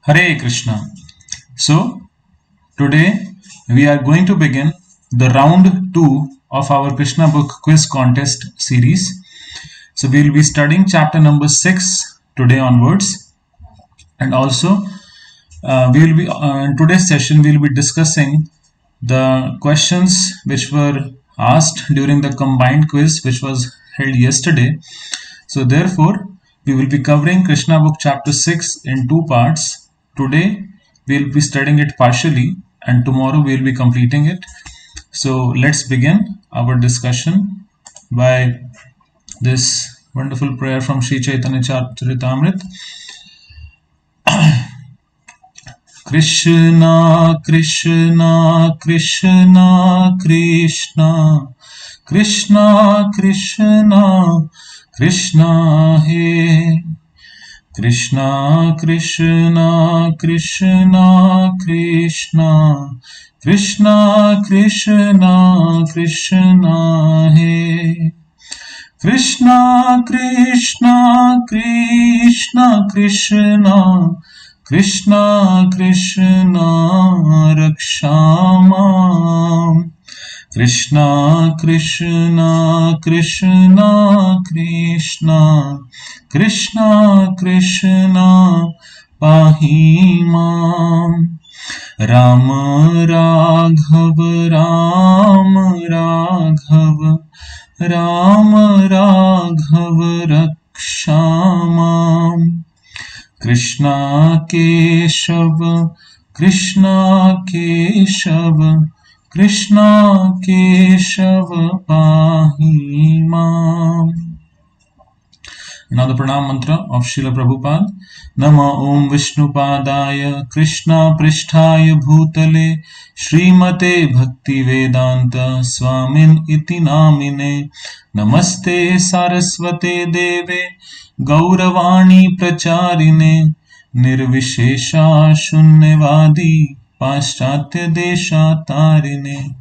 Hare Krishna. So, today we are going to begin the round 2 of our Krishna book quiz contest series. So, we will be studying chapter number 6 today onwards, and also we will be in today's session we will be discussing the questions which were asked during the combined quiz which was held yesterday. So, therefore, we will be covering Krishna book chapter 6 in two parts. Today, we will be studying it partially, and tomorrow we will be completing it. So, let's begin our discussion by this wonderful prayer from Sri Chaitanya Charitamrita. Krishna, Krishna, Krishna, Krishna, Krishna, Krishna, Krishna, He. Krishna, Krishna, Krishna, Krishna, Krishna, Krishna, Krishna, He. Krishna, Krishna, Krishna, Krishna, Krishna, Krishna, Rakshama. Krishna, Krishna, Krishna, Krishna, Krishna, Krishna, Pahimam. Ram Raghav, Ram Raghav, Ram Raghav, Rakshamam. Krishna Keshav, Krishna Keshav, Krishna Keshav, Pahimam. Now the pranam mantra of Srila Prabhupada. Nama Om Vishnupadaya Krishna Pristhaya Bhutale Srimate Bhakti Vedanta Swamin Iti Namine Namaste Saraswate Deve Gauravani Pracharine Nirvishesha Shunyavadi Paschatya Desha Tarine.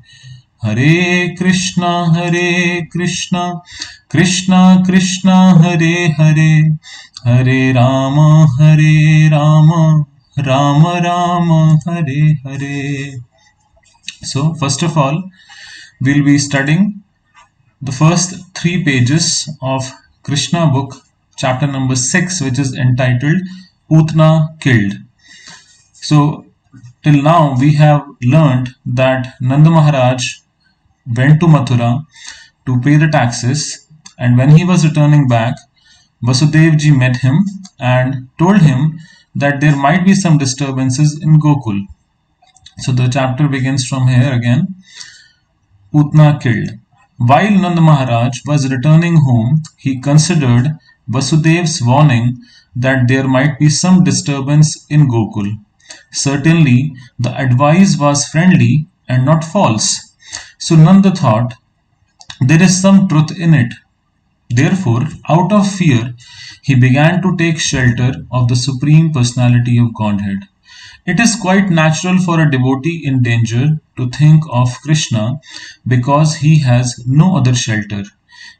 Hare Krishna, Krishna Krishna, Hare Hare, Hare Rama, Rama Rama, Hare Hare. So, first of all, we'll be studying the first 3 pages of Krishna book, chapter number 6, which is entitled Putna Killed. So, till now we have learned that Nanda Maharaj went to Mathura to pay the taxes, and when he was returning back, Vasudev ji met him and told him that there might be some disturbances in Gokul. So the chapter begins from here again. Putna killed. While Nanda Maharaj was returning home, he considered Vasudev's warning that there might be some disturbance in Gokul. Certainly, the advice was friendly and not false. So Nanda thought, there is some truth in it. Therefore, out of fear, he began to take shelter of the Supreme Personality of Godhead. It is quite natural for a devotee in danger to think of Krishna because he has no other shelter.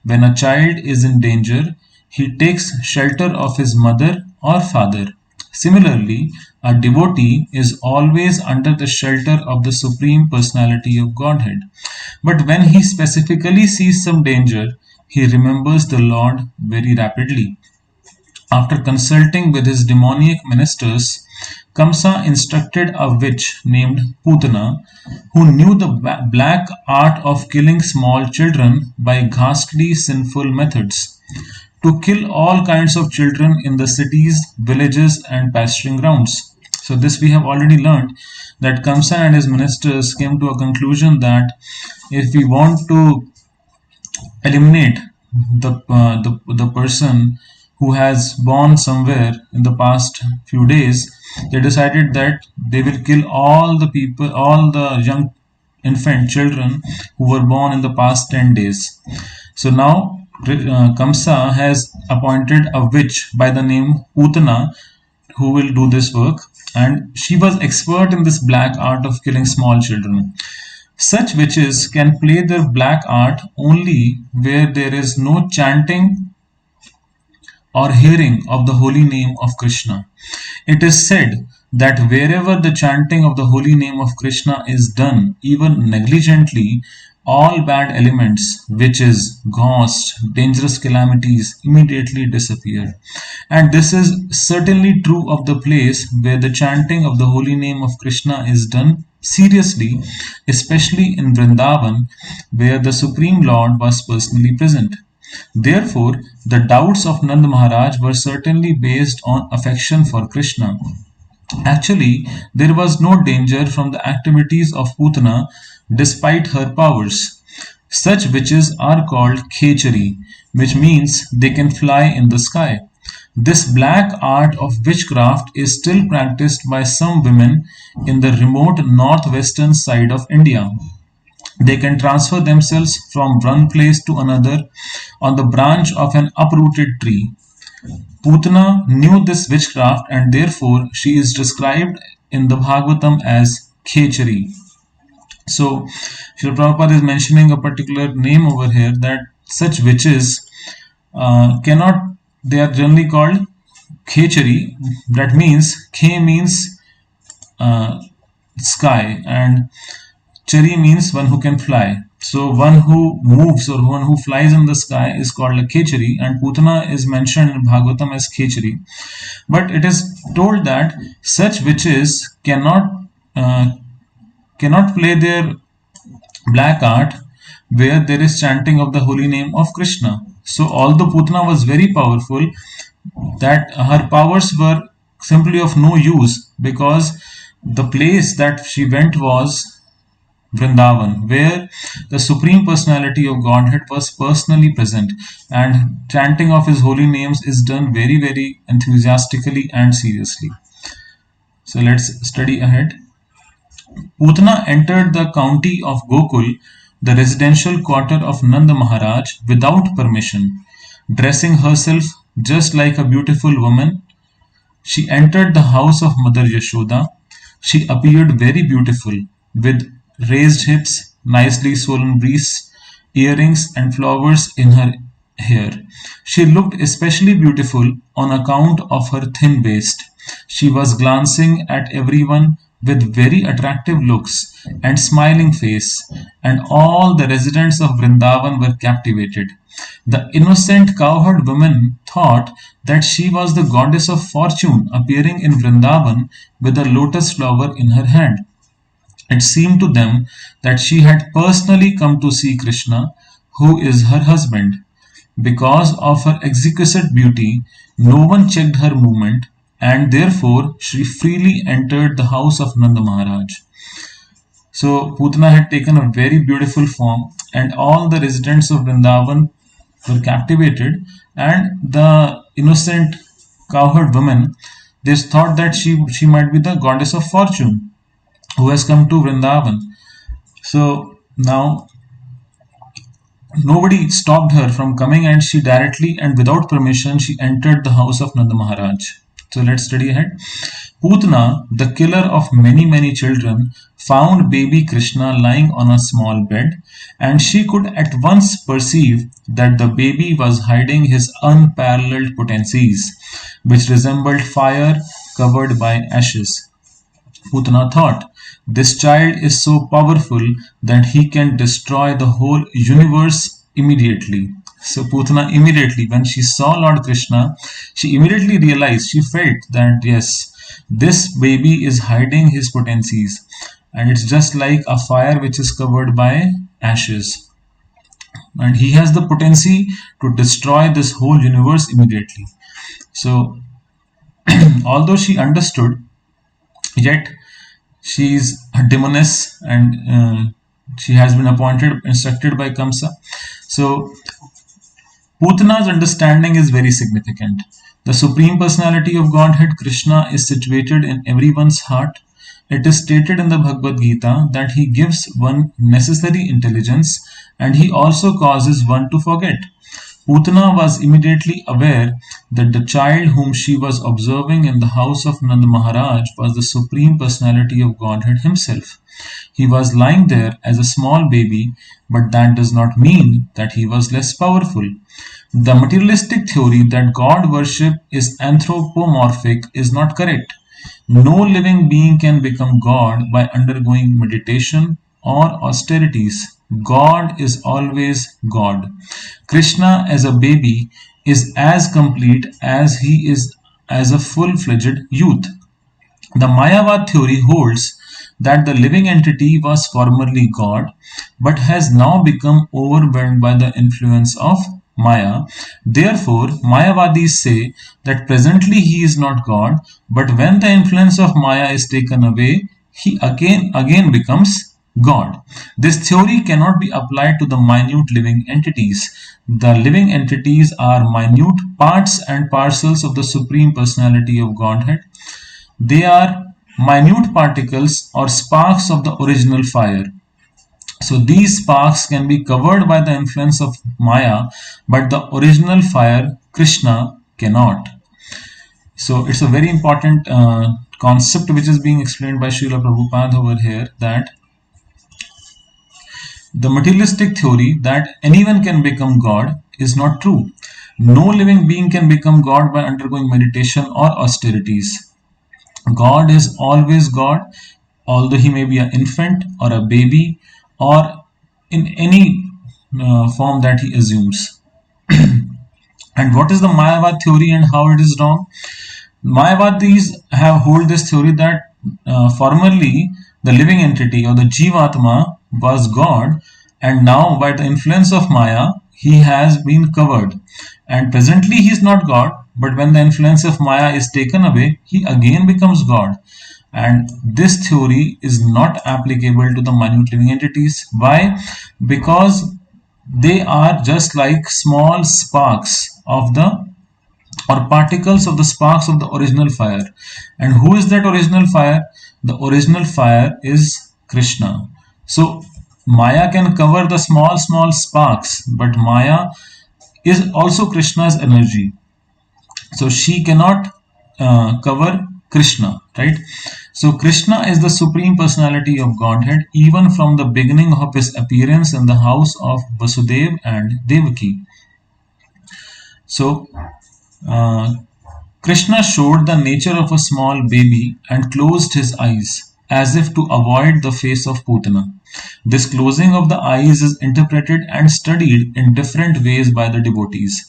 When a child is in danger, he takes shelter of his mother or father. Similarly, a devotee is always under the shelter of the Supreme Personality of Godhead. But when he specifically sees some danger, he remembers the Lord very rapidly. After consulting with his demoniac ministers, Kamsa instructed a witch named Putana, who knew the black art of killing small children by ghastly sinful methods, to kill all kinds of children in the cities, villages, and pasturing grounds. So, this we have already learned that Kamsa and his ministers came to a conclusion that if we want to eliminate the person who has born somewhere in the past few days, they decided that they will kill all the young infant children who were born in the past 10 days. So now Kamsa has appointed a witch by the name Putana who will do this work, and she was expert in this black art of killing small children. Such witches can play their black art only where there is no chanting or hearing of the holy name of Krishna. It is said that wherever the chanting of the holy name of Krishna is done, even negligently, all bad elements, witches, ghosts, dangerous calamities immediately disappear. And this is certainly true of the place where the chanting of the holy name of Krishna is done seriously, especially in Vrindavan, where the Supreme Lord was personally present. Therefore, the doubts of Nand Maharaj were certainly based on affection for Krishna. Actually, there was no danger from the activities of Putana despite her powers. Such witches are called khechari, which means they can fly in the sky. This black art of witchcraft is still practiced by some women in the remote northwestern side of India. They can transfer themselves from one place to another on the branch of an uprooted tree. Putana knew this witchcraft and therefore she is described in the Bhagavatam as Khechari. So, Srila Prabhupada is mentioning a particular name over here that such witches cannot, they are generally called Khechari. That means, Khe means sky and Chari means one who can fly. So one who moves or one who flies in the sky is called a Khechari, and Putana is mentioned in Bhagavatam as Khechari. But it is told that such witches cannot play their black art where there is chanting of the holy name of Krishna. So although Putana was very powerful, that her powers were simply of no use because the place that she went was Vrindavan, where the Supreme Personality of Godhead was personally present, and chanting of his holy names is done very, very enthusiastically and seriously. So let's study ahead. Putana entered the county of Gokul, the residential quarter of Nanda Maharaj, without permission. Dressing herself just like a beautiful woman, she entered the house of Mother Yashoda. She appeared very beautiful, with raised hips, nicely swollen breasts, earrings, and flowers in her hair. She looked especially beautiful on account of her thin waist. She was glancing at everyone with very attractive looks and smiling face, and all the residents of Vrindavan were captivated. The innocent cowherd woman thought that she was the goddess of fortune appearing in Vrindavan with a lotus flower in her hand. It seemed to them that she had personally come to see Krishna, who is her husband. Because of her exquisite beauty, no one checked her movement, and therefore she freely entered the house of Nanda Maharaj. So Putana had taken a very beautiful form, and all the residents of Vrindavan were captivated, and the innocent cowherd woman, they thought that she might be the goddess of fortune who has come to Vrindavan. So now nobody stopped her from coming, and she directly and without permission she entered the house of Nanda Maharaj. So let's study ahead. Putana, the killer of many children, found baby Krishna lying on a small bed, and she could at once perceive that the baby was hiding his unparalleled potencies, which resembled fire covered by ashes. Putana thought, this child is so powerful that he can destroy the whole universe immediately. So Putana immediately, when she saw Lord Krishna, she immediately realized, she felt that yes, this baby is hiding his potencies, and it's just like a fire which is covered by ashes. And he has the potency to destroy this whole universe immediately. So, although she understood, yet she is a demoness, and she has been instructed by Kamsa. So Putana's understanding is very significant. The Supreme Personality of Godhead, Krishna, is situated in everyone's heart. It is stated in the Bhagavad Gita that he gives one necessary intelligence, and he also causes one to forget. Putana was immediately aware that the child whom she was observing in the house of Nanda Maharaj was the Supreme Personality of Godhead himself. He was lying there as a small baby, but that does not mean that he was less powerful. The materialistic theory that God worship is anthropomorphic is not correct. No living being can become God by undergoing meditation or austerities. God is always God. Krishna as a baby is as complete as he is as a full-fledged youth. The Mayavad theory holds that the living entity was formerly God but has now become overwhelmed by the influence of Maya. Therefore, Mayavadis say that presently he is not God, but when the influence of Maya is taken away, he again becomes God. This theory cannot be applied to the minute living entities. The living entities are minute parts and parcels of the Supreme Personality of Godhead. They are minute particles or sparks of the original fire. So these sparks can be covered by the influence of Maya, but the original fire, Krishna, cannot. So it's a very important concept which is being explained by Srila Prabhupada over here, that the materialistic theory that anyone can become God is not true. No living being can become God by undergoing meditation or austerities. God is always God, although he may be an infant or a baby or in any form that he assumes. And what is the Mayavad theory and how it is wrong? Mayavadis have hold this theory that formerly the living entity or the Jivatma was God, and now by the influence of Maya he has been covered, and presently he is not God, but when the influence of Maya is taken away he again becomes God. And this theory is not applicable to the minute living entities. Why? Because they are just like small sparks of the or particles of the sparks of the original fire. And who is that original fire? The original fire is Krishna. So Maya can cover the small sparks, but Maya is also Krishna's energy. So she cannot cover Krishna, right? So Krishna is the Supreme Personality of Godhead even from the beginning of his appearance in the house of Vasudeva and Devaki. So Krishna showed the nature of a small baby and closed his eyes as if to avoid the face of Putana. This closing of the eyes is interpreted and studied in different ways by the devotees.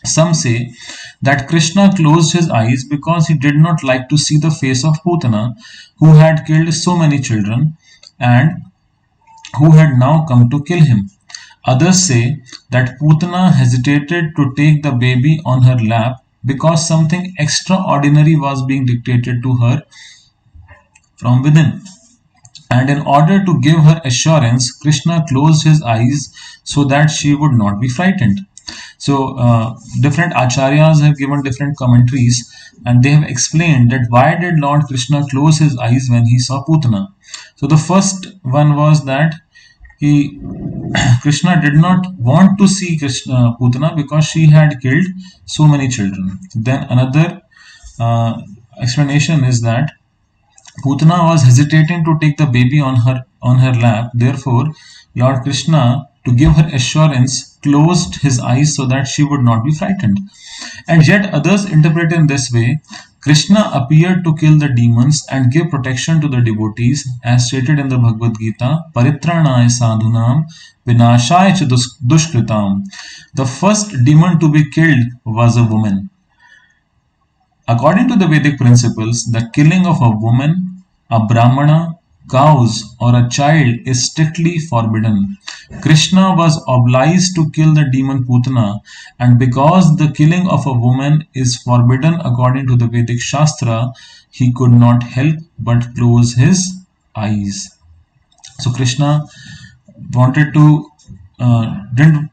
Some say that Krishna closed his eyes because he did not like to see the face of Putana, who had killed so many children and who had now come to kill him. Others say that Putana hesitated to take the baby on her lap because something extraordinary was being dictated to her from within. And in order to give her assurance, Krishna closed his eyes so that she would not be frightened. So different acharyas have given different commentaries, and they have explained that why did Lord Krishna close his eyes when he saw Putana. So the first one was that he Krishna did not want to see Putana because she had killed so many children. Then another explanation is that Putana was hesitating to take the baby on her lap. Therefore, Lord Krishna, to give her assurance, closed his eyes so that she would not be frightened. And yet others interpret in this way: Krishna appeared to kill the demons and give protection to the devotees, as stated in the Bhagavad Gita, Paritranaya sadhunam vinashaya cha dushkritam. The first demon to be killed was a woman. According to the Vedic principles, the killing of a woman, a brahmana, cows, or a child is strictly forbidden. Krishna was obliged to kill the demon Putana, and because the killing of a woman is forbidden according to the Vedic Shastra, he could not help but close his eyes. So Krishna wanted to didn't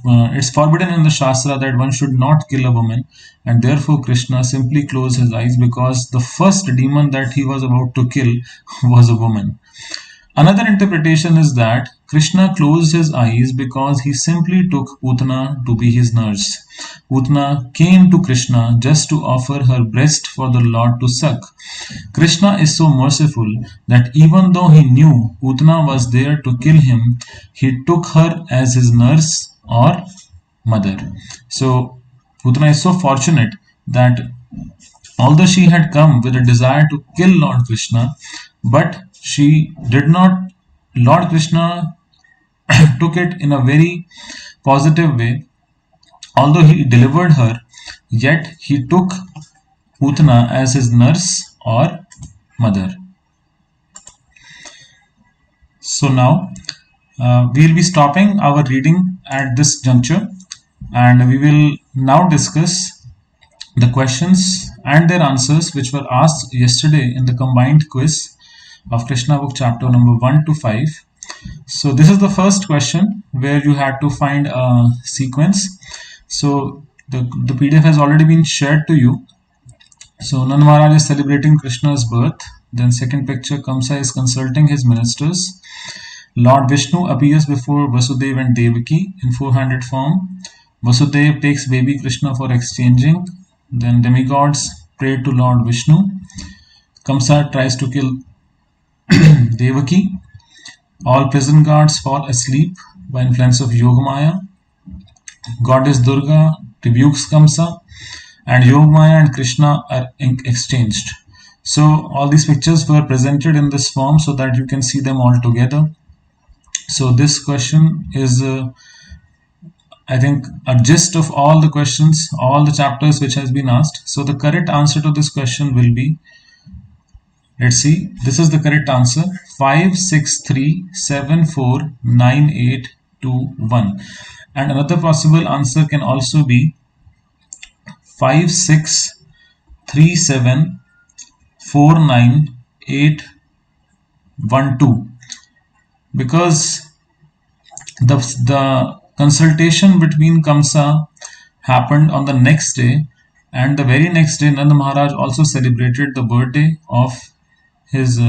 it's forbidden in the Shastra that one should not kill a woman, and therefore Krishna simply closed his eyes because the first demon that he was about to kill was a woman. Another interpretation is that Krishna closed his eyes because he simply took Putana to be his nurse. Putana came to Krishna just to offer her breast for the Lord to suck. Krishna is so merciful that even though he knew Putana was there to kill him, he took her as his nurse or mother. So Putana is so fortunate that Although she had come with a desire to kill Lord Krishna, but she did not. Lord Krishna took it in a very positive way. Although he delivered her, yet he took Putana as his nurse or mother. So now we'll be stopping our reading at this juncture, and we will now discuss the questions and their answers which were asked yesterday in the combined quiz of Krishna book chapter number 1 to 5. So this is the first question where you had to find a sequence. So the PDF has already been shared to you. So Nand Maharaj is celebrating Krishna's birth. Then second picture, Kamsa is consulting his ministers. Lord Vishnu appears before Vasudev and Devaki in four-handed form. Vasudev takes baby Krishna for exchanging. Then demigods pray to Lord Vishnu. Kamsa tries to kill Devaki. All prison guards fall asleep by influence of Yogamaya. Goddess Durga rebukes Kamsa, and Yogamaya and Krishna are exchanged. So all these pictures were presented in this form so that you can see them all together. So this question is I think a gist of all the questions, all the chapters which has been asked. So the correct answer to this question will be, let's see, this is the correct answer, 563749821. And another possible answer can also be 563749812, because the consultation between Kamsa happened on the next day, and the very next day Nand Maharaj also celebrated the birthday of his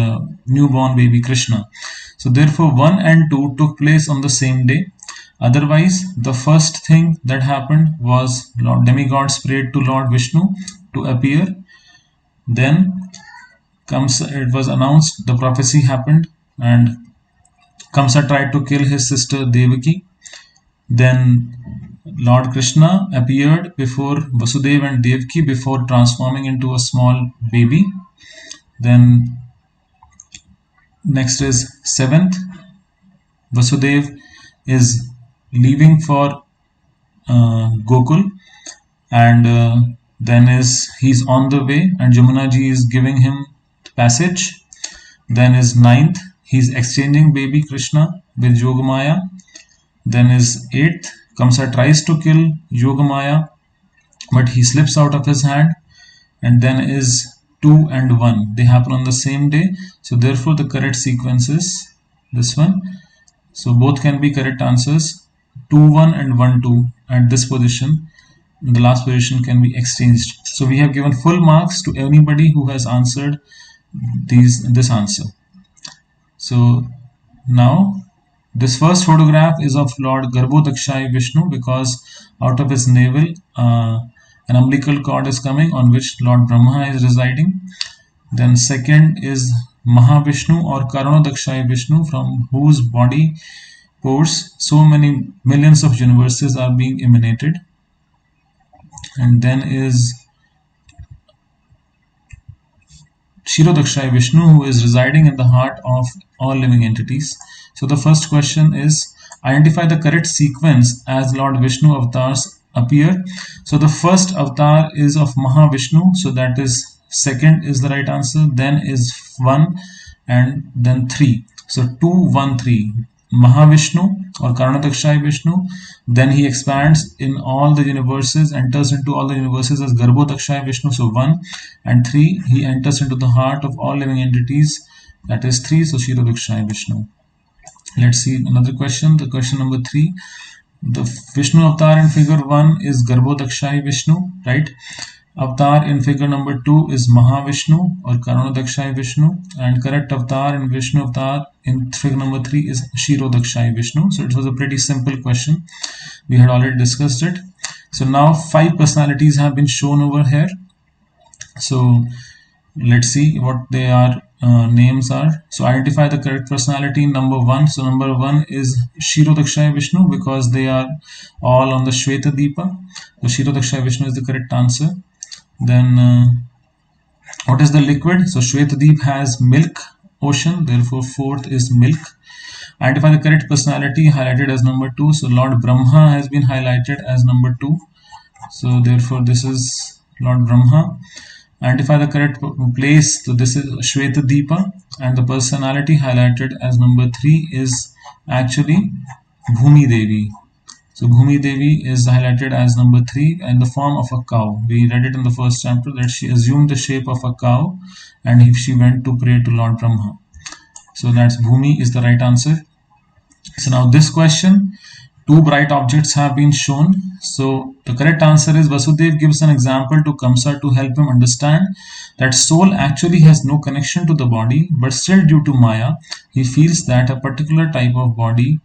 newborn baby Krishna. So therefore 1 and 2 took place on the same day. Otherwise, the first thing that happened was Lord demigods prayed to Lord Vishnu to appear. Then Kamsa, it was announced, the prophecy happened, and Kamsa tried to kill his sister Devaki. Then Lord Krishna appeared before Vasudeva and Devaki before transforming into a small baby. Then next is 7th. Vasudeva is leaving for Gokul, and then he's on the way, and Jamunaji is giving him passage. Then is 9th. He's exchanging baby Krishna with Yogamaya. Then is 8th. Kamsa tries to kill Yogamaya, but he slips out of his hand. And then is 2 and 1. They happen on the same day. So therefore the correct sequence is this one. So both can be correct answers. 2 1 and 1 2 at this position. The last position can be exchanged. So we have given full marks to anybody who has answered this answer. So now this first photograph is of Lord Garbhodakshai Vishnu, because out of his navel an umbilical cord is coming on which Lord Brahma is residing. Then second is Mahavishnu or Karanodakshai Vishnu, from whose body pores so many millions of universes are being emanated. And then is Kshirodakshai Vishnu, who is residing in the heart of all living entities. So the first question is, identify the correct sequence as Lord Vishnu avatars appear. So the first avatar is of Mahavishnu, so that is second is the right answer. Then is 1 and then 3. So 2 1 3. Mahavishnu or Karanodakshai Vishnu, then he expands in all the universes, enters into all the universes as Garbhodakshai Vishnu, so 1, and 3, he enters into the heart of all living entities, that is 3, so Kshirodakshai Vishnu. Let's see another question, the question number 3. The Vishnu avatar in figure 1 is Garbhodakshai Vishnu, right? Avatar in figure number 2 is Mahavishnu or Karanodakshai Vishnu, and correct avatar in Vishnu avatar in figure number 3 is Kshirodakshai Vishnu. So it was a pretty simple question. We had already discussed it. So now 5 personalities have been shown over here. So let's see what their names are. So identify the correct personality. Number 1. So number 1 is Kshirodakshai Vishnu, because they are all on the Shweta Deepa. So Kshirodakshai Vishnu is the correct answer. Then What is the liquid? So Shwetadeep has milk ocean, therefore fourth is milk. Identify the correct personality, highlighted as number 2. So Lord Brahma has been highlighted as number 2. So therefore this is Lord Brahma. Identify the correct place. So this is Shwetadeepa, and the personality highlighted as number 3 is actually Bhumi Devi. So Bhumi Devi is highlighted as number 3 in the form of a cow. We read it in the first chapter that she assumed the shape of a cow and she went to pray to Lord Brahma. So that's Bhumi is the right answer. So now this question, two bright objects have been shown. So the correct answer is Vasudev gives an example to Kamsa to help him understand that soul actually has no connection to the body, but still due to Maya, he feels that a particular type of body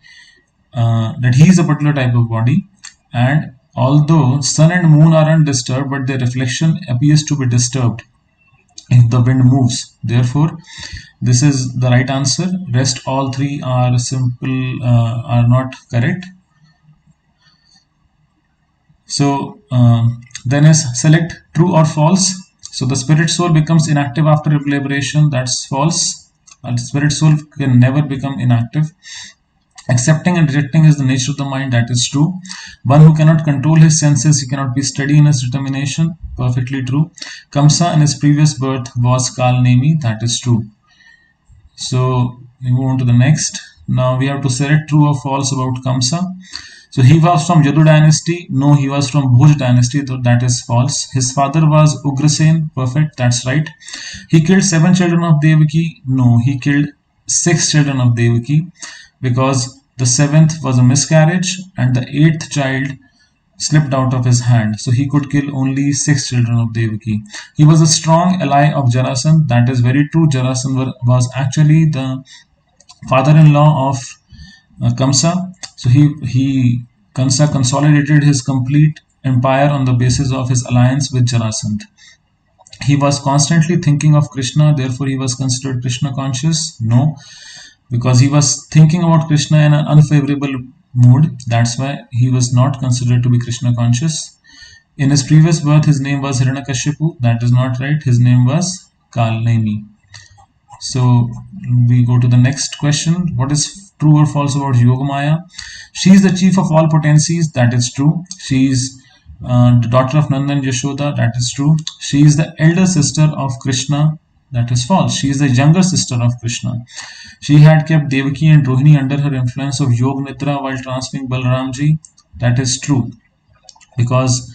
that he is a particular type of body, and although sun and moon are undisturbed, but their reflection appears to be disturbed if the wind moves. Therefore, this is the right answer. Rest all three are simple, are not correct. So then is select true or false. So the spirit soul becomes inactive after liberation. That's false. Spirit soul can never become inactive. Accepting and rejecting is the nature of the mind. That is true. One who cannot control his senses, he cannot be steady in his determination. Perfectly true. Kamsa in his previous birth was Kal Nemi. That is true. So we move on to the next. Now we have to select true or false about Kamsa. So he was from Yadu dynasty. No, he was from Bhuj dynasty. So that is false. His father was Ugrasen. Perfect. That's right. He killed 7 children of Devaki. No, he killed 6 children of Devaki, because the 7th was a miscarriage and the 8th child slipped out of his hand. So he could kill only 6 children of Devaki. He was a strong ally of Jarasandh. That is very true. Jarasandh was actually the father-in-law of Kamsa. So Kamsa consolidated his complete empire on the basis of his alliance with Jarasandh. He was constantly thinking of Krishna, therefore he was considered Krishna conscious. No, because he was thinking about Krishna in an unfavorable mood. That's why he was not considered to be Krishna conscious. In his previous birth, his name was Hiranyakashipu. That is not right. His name was Kal Nemi. So we go to the next question. What is true or false about Yogamaya? She is the chief of all potencies. That is true. She is the daughter of Nanda and Yashoda. That is true. She is the elder sister of Krishna. That is false. She is the younger sister of Krishna. She had kept Devaki and Rohini under her influence of Yog Nidra while transferring Balramji. That is true, because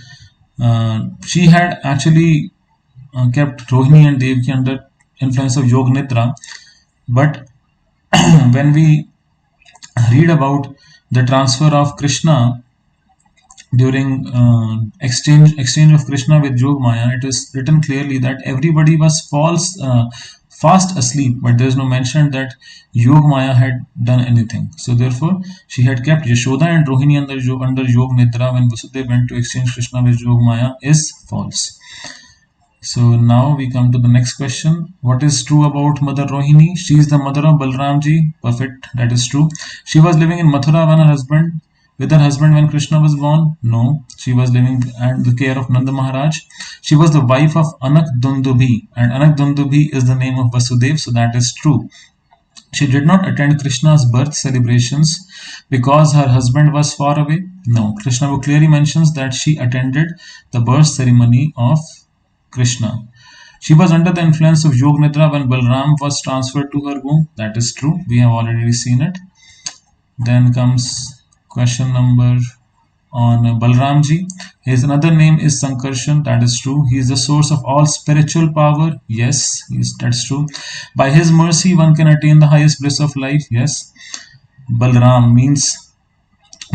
she had actually kept Rohini and Devaki under influence of Yog Nidra. But when we read about the transfer of Krishna during exchange of Krishna with Yogamaya, it is written clearly that everybody was fast asleep, but there is no mention that Yogamaya had done anything. So therefore, she had kept Yashoda and Rohini under Yog Nidra when Vasudeva went to exchange Krishna with Yogamaya is false. So now we come to the next question. What is true about Mother Rohini? She is the mother of Balramji. Perfect. That is true. She was living in Mathura with her husband when Krishna was born? No. She was living under the care of Nanda Maharaj. She was the wife of Anak Dundubhi, and Anak Dundubhi is the name of Vasudev, so that is true. She did not attend Krishna's birth celebrations because her husband was far away? No. Krishna clearly mentions that she attended the birth ceremony of Krishna. She was under the influence of Yog Nidra when Balram was transferred to her womb. That is true. We have already seen it. Then comes question number on Balramji. His another name is Sankarshan. That is true. He is the source of all spiritual power. Yes, that's true. By his mercy, one can attain the highest bliss of life. Yes. Balram means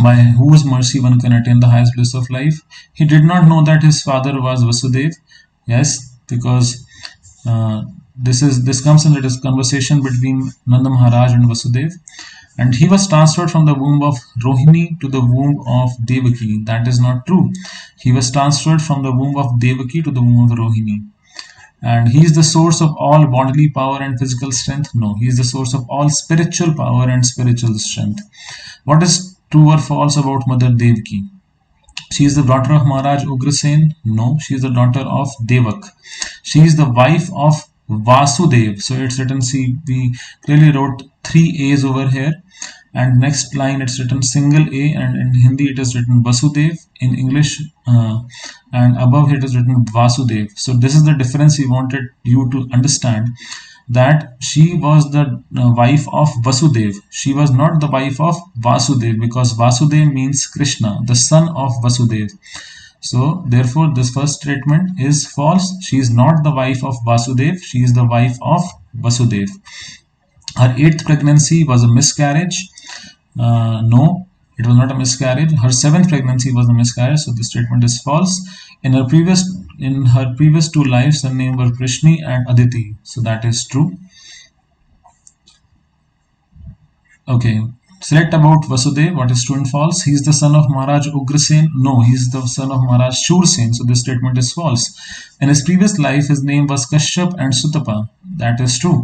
by whose mercy one can attain the highest bliss of life. He did not know that his father was Vasudev. Yes, because this comes in this conversation between Nanda Maharaj and Vasudev, and he was transferred from the womb of Rohini to the womb of Devaki. That is not true. He was transferred from the womb of Devaki to the womb of Rohini. And he is the source of all bodily power and physical strength. No, he is the source of all spiritual power and spiritual strength. What is true or false about Mother Devaki? She is the daughter of Maharaj Ugrasen. No, she is the daughter of Devak. She is the wife of Vasudev. So it's written, see, we clearly wrote 3 A's over here. And next line it's written single A, and in Hindi it is written Vasudev. In English, and above it is written Vasudev. So this is the difference we wanted you to understand, that she was the wife of Vasudev. She was not the wife of Vasudev, because Vasudev means Krishna, the son of Vasudev. So therefore this first statement is false. She is not the wife of Vasudev, she is the wife of Vasudev. Her 8th pregnancy was a miscarriage. No, it was not a miscarriage. Her 7th pregnancy was a miscarriage, so this statement is false. In her previous 2 lives, her name were Krishni and Aditi, so that is true. Okay, select about Vasudev. What is true and false? He is the son of Maharaj Ugrasen. No, he is the son of Maharaj Shursen, so this statement is false. In his previous life, his name was Kashyap and Sutapa. That is true,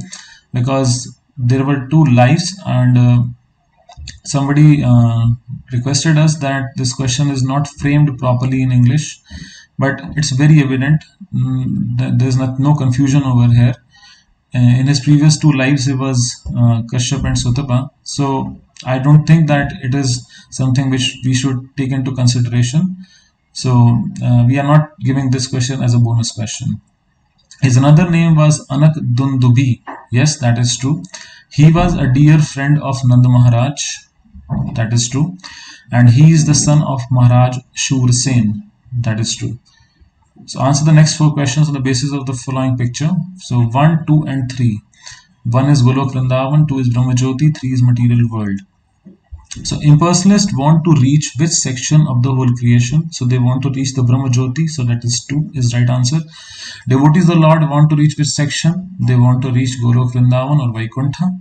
because there were 2 lives, and somebody requested us that this question is not framed properly in English, but it's very evident. That there's no confusion over here. In his previous 2 lives, he was Kashyap and Sutapa. So I don't think that it is something which we should take into consideration. So we are not giving this question as a bonus question. His another name was Anak Dundubi. Yes, that is true. He was a dear friend of Nanda Maharaj. That is true. And he is the son of Maharaj Shursen. That is true. So answer the next 4 questions on the basis of the following picture. So 1, 2 and 3. 1 is Golok Vrindavan, 2 is Brahmajyoti, 3 is material world. So impersonalists want to reach which section of the whole creation? So they want to reach the Brahmajyoti, so that is 2 is right answer. Devotees of the Lord want to reach which section? They want to reach Golok Vrindavan or Vaikuntha.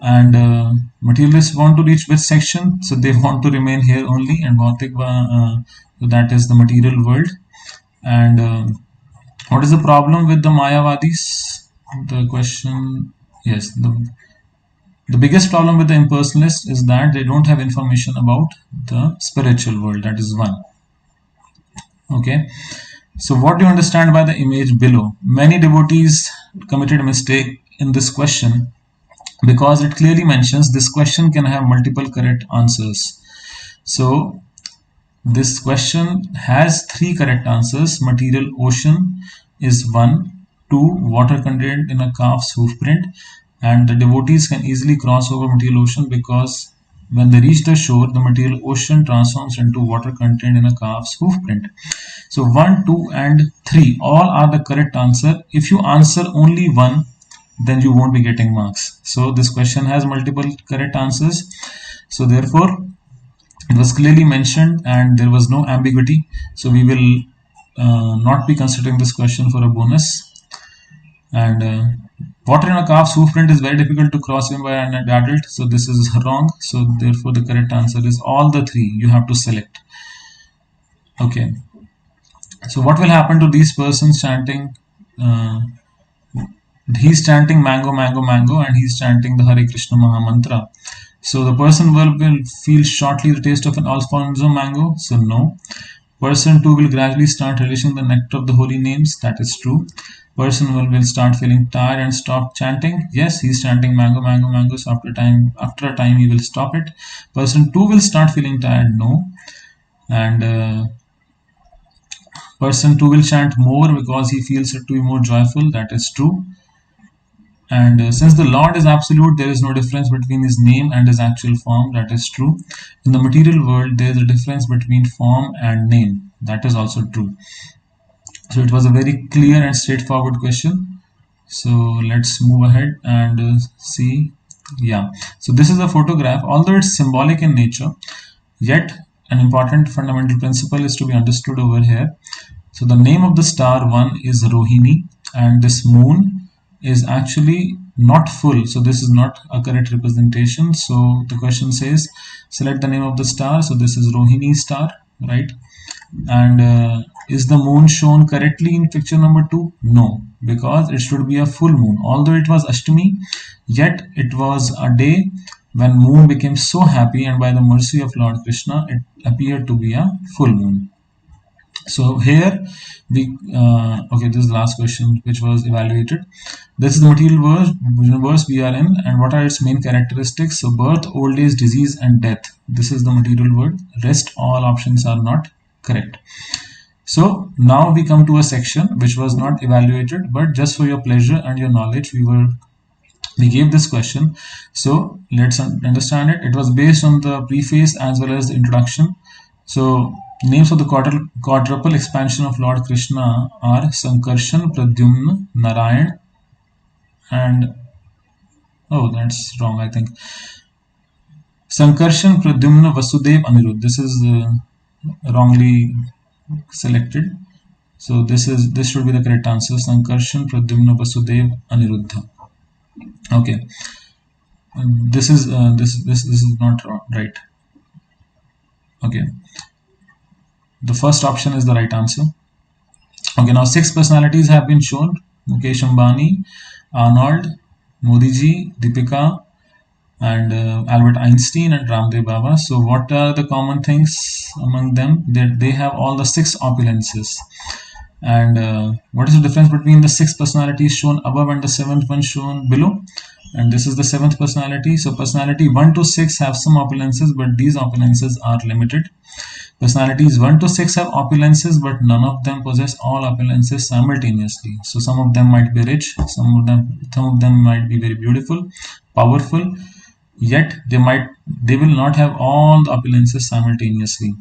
And materialists want to reach which section? So they want to remain here only, and Bhautik, that is the material world. And what is the problem with the Mayavadis? The question, yes, the biggest problem with the impersonalists is that they don't have information about the spiritual world. That is 1. Okay. So what do you understand by the image below? Many devotees committed a mistake in this question, because it clearly mentions this question can have multiple correct answers. So this question has 3 correct answers. Material ocean is 1. 2, water contained in a calf's hoofprint. And the devotees can easily cross over material ocean, because when they reach the shore, the material ocean transforms into water contained in a calf's hoofprint. So 1, 2 and 3 all are the correct answer. If you answer only 1, then you won't be getting marks. So this question has multiple correct answers. So therefore it was clearly mentioned and there was no ambiguity. So we will not be considering this question for a bonus. And water in a calf's hoofprint is very difficult to cross in by an adult. So this is wrong. So therefore the correct answer is all the 3. You have to select. Okay. So what will happen to these persons chanting? He's chanting mango, mango, mango, and he's chanting the Hare Krishna Maha Mantra. So the person will feel shortly the taste of an Alfonso mango. So no. Person 2 will gradually start relishing the nectar of the holy names. That is true. Person will start feeling tired and stop chanting. Yes, he's chanting mango, mango, mango. So after a time he will stop it. Person 2 will start feeling tired. No. And person 2 will chant more because he feels it to be more joyful. That is true. And since the Lord is absolute, there is no difference between his name and his actual form. That is true. In the material world, there is a difference between form and name. That is also true. So it was a very clear and straightforward question. So let's move ahead and see. Yeah. So this is a photograph. Although it's symbolic in nature, yet an important fundamental principle is to be understood over here. So the name of the star 1 is Rohini, and this moon is actually not full. So this is not a correct representation. So the question says select the name of the star. So this is Rohini star, right? And is the moon shown correctly in picture number 2? No, because it should be a full moon. Although it was Ashtami, yet it was a day when moon became so happy, and by the mercy of Lord Krishna, it appeared to be a full moon. So here we okay, this is the last question which was evaluated. This is the material universe we are in, and what are its main characteristics? So birth, old age, disease, and death. This is the material world. Rest all options are not correct. So now we come to a section which was not evaluated, but just for your pleasure and your knowledge, we gave this question. So let's understand it. It was based on the preface as well as the introduction. So names of the quadruple expansion of Lord Krishna are Sankarshan, Pradyumna, Narayan, and oh, that's wrong, I think. Sankarshan, Pradyumna, Vasudev, Anirudh. This is wrongly selected. So this should be the correct answer. Sankarshan, Pradyumna, Vasudev, Aniruddha. Okay. This is not right. Okay. The first option is the right answer. Okay, now 6 personalities have been shown: Mukesh Ambani, Arnold, Modi ji, Deepika, and Albert Einstein and Ramdev Baba. So what are the common things among them? They have all the 6 opulences. And what is the difference between the 6 personalities shown above and the 7th one shown below? And this is the 7th personality. So personality 1 to 6 have some opulences, but these opulences are limited. Personalities 1 to 6 have opulences, but none of them possess all opulences simultaneously. So some of them might be rich, some of them might be very beautiful, powerful, yet they will not have all the opulences simultaneously.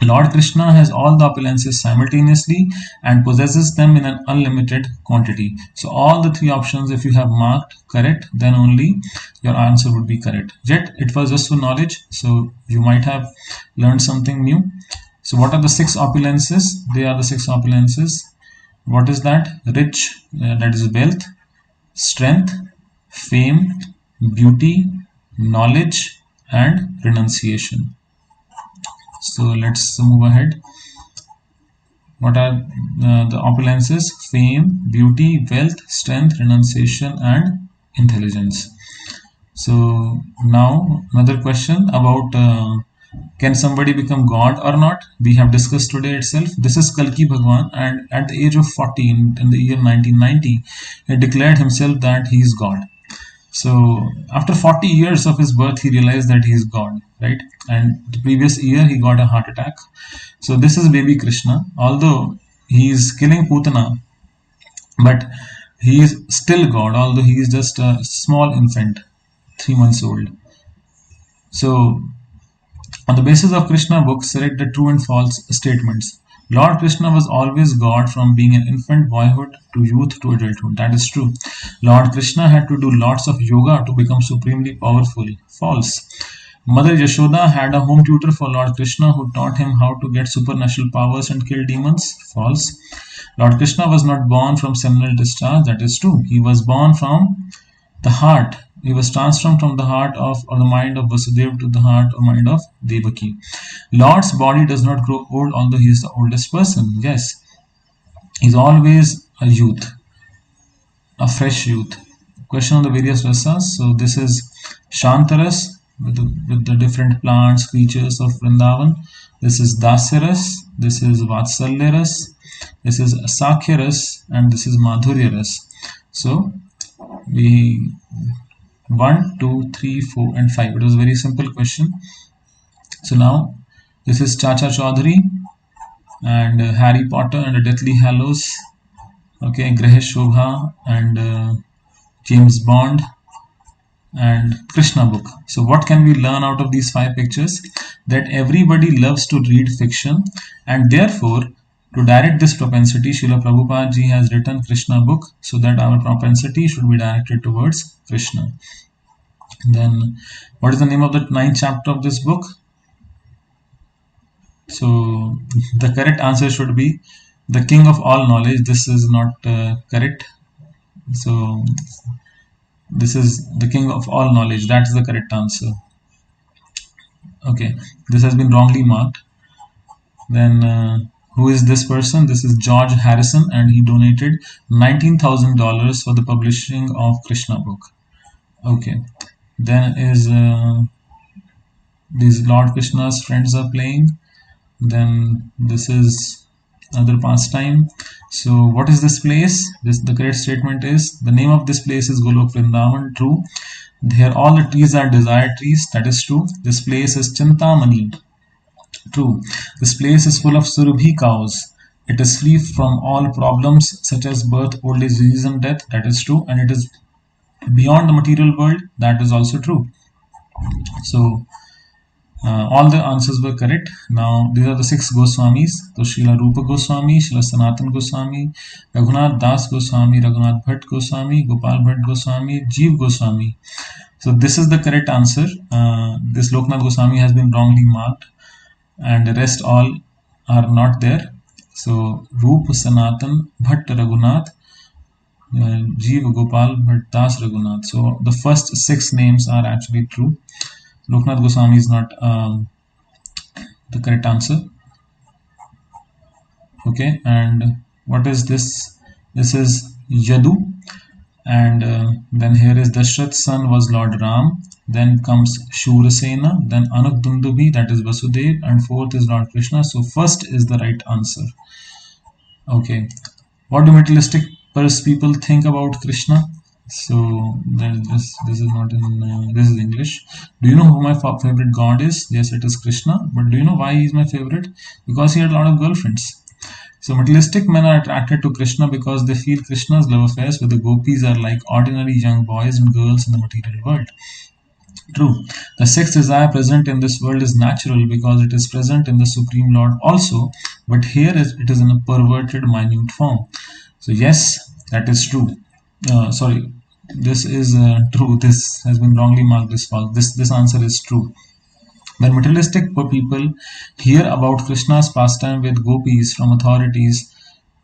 Lord Krishna has all the opulences simultaneously and possesses them in an unlimited quantity. So all the 3 options, if you have marked correct, then only your answer would be correct. Yet it was just for knowledge, so you might have learned something new. So what are the 6 opulences? They are the 6 opulences. What is that? Rich, that is wealth, strength, fame, beauty, knowledge, and renunciation. So let's move ahead. What are the opulences? Fame, beauty, wealth, strength, renunciation, and intelligence. So now another question about can somebody become God or not? We have discussed today itself. This is Kalki Bhagwan, and at the age of 14 in the year 1990, he declared himself that he is God. So after 40 years of his birth, he realized that he is God, right? And the previous year, he got a heart attack. So this is baby Krishna. Although he is killing Putana, but he is still God, although he is just a small infant, 3 months old. So on the basis of Krishna book, select the true and false statements. Lord Krishna was always God from being an infant, boyhood to youth to adulthood. That is true. Lord Krishna had to do lots of yoga to become supremely powerful. False. Mother Yashoda had a home tutor for Lord Krishna who taught him how to get supernatural powers and kill demons. False. Lord Krishna was not born from seminal discharge. That is true. He was born from the heart. He was transformed from the heart of or the mind of Vasudeva to the heart or mind of Devaki. Lord's body does not grow old, although he is the oldest person. Yes, he's always a youth, a fresh youth. Question on the various rasas. So this is Shantaras with the different plants, creatures of Vrindavan. This is Dasyaras. This is Vatsalyaras. This is Sakyaras, and this is Madhuryaras. So we 1, 2, 3, 4, and 5. It was a very simple question. So now this is Chacha Chaudhary and Harry Potter and the Deathly Hallows. Okay, Grahesh Shobha and James Bond and Krishna book. So what can we learn out of these 5 pictures? That everybody loves to read fiction, and therefore to direct this propensity, Srila Prabhupada ji has written Krishna book so that our propensity should be directed towards Krishna. Then what is the name of the 9th chapter of this book? So the correct answer should be the King of all knowledge. This is not correct. So this is the King of all knowledge. That's the correct answer. Okay, this has been wrongly marked. Then who is this person? This is George Harrison, and he donated $19,000 for the publishing of Krishna book. Okay, Then is these Lord Krishna's friends are playing. Then this is other pastime. So what is this place? The correct statement is the name of this place is Golok Vrindavan. True. Here all the trees are desired trees. That is true. This place is Chintamani. True. This place is full of Surabhi cows. It is free from all problems such as birth, old age, disease, and death. That is true. And it is beyond the material world. That is also true. So all the answers were correct. Now these are the 6 Goswamis. So Srila Rupa Goswami, Srila Sanatan Goswami, Raghunath Das Goswami, Raghunath Bhatt Goswami, Gopal Bhatt Goswami, Jeev Goswami. So this is the correct answer. This Loknath Goswami has been wrongly marked, and the rest all are not there. So Rupa, Sanatan, Bhatt, Raghunath, Jeev, Gopal, Bhatt, Das, Raghunath. So the first 6 names are actually true. Loknath Goswami is not the correct answer. Okay, and what is this? This is Yadu, and then here is Dashrath's son was Lord Ram. Then comes Shurasena, then Anukdundubi, that is Vasudev, and 4th is Lord Krishna. So first is the right answer. Okay, what do materialistic people think about Krishna? So this is not in this is English. Do you know who my favorite god is? Yes, it is Krishna. But do you know why he is my favorite? Because he had a lot of girlfriends. So materialistic men are attracted to Krishna because they feel Krishna's love affairs with the gopis are like ordinary young boys and girls in the material world. True. The sex desire present in this world is natural because it is present in the Supreme Lord also, but here it is in a perverted, minute form. So yes, that is true. Sorry, this is true. This has been wrongly marked as false. This answer is true. When materialistic people hear about Krishna's pastime with gopis from authorities,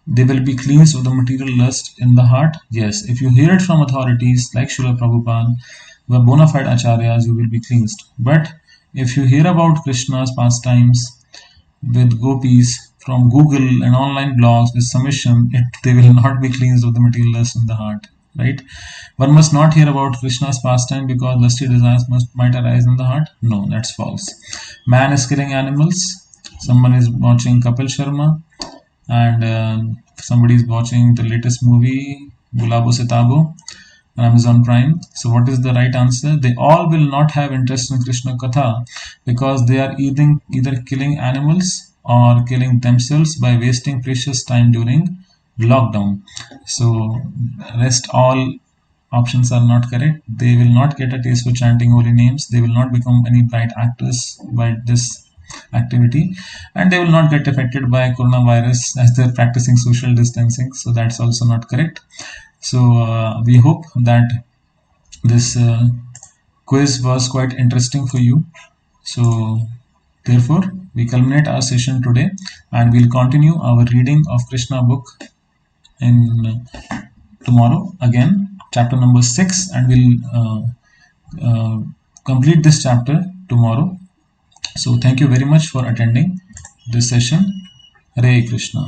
they will be cleansed of the material lust in the heart. Yes, if you hear it from authorities like Srila Prabhupada, the bona fide acharyas, you will be cleansed. But if you hear about Krishna's pastimes with gopis from Google and online blogs with submission, they will not be cleansed of the material lust in the heart. Right? One must not hear about Krishna's pastime because lusty desires might arise in the heart. No, that's false. Man is killing animals. Someone is watching Kapil Sharma, and somebody is watching the latest movie Gulabo Sitabo on Amazon Prime. So what is the right answer? They all will not have interest in Krishna Katha because they are either killing animals or killing themselves by wasting precious time during lockdown. So rest all options are not correct. They will not get a taste for chanting holy names. They will not become any bright actors by this activity, and they will not get affected by coronavirus as they're practicing social distancing. So that's also not correct. So we hope that this quiz was quite interesting for you. So therefore we culminate our session today, and we'll continue our reading of Krishna book in tomorrow again, chapter number 6, and we'll complete this chapter tomorrow. So thank you very much for attending this session. Hare Krishna.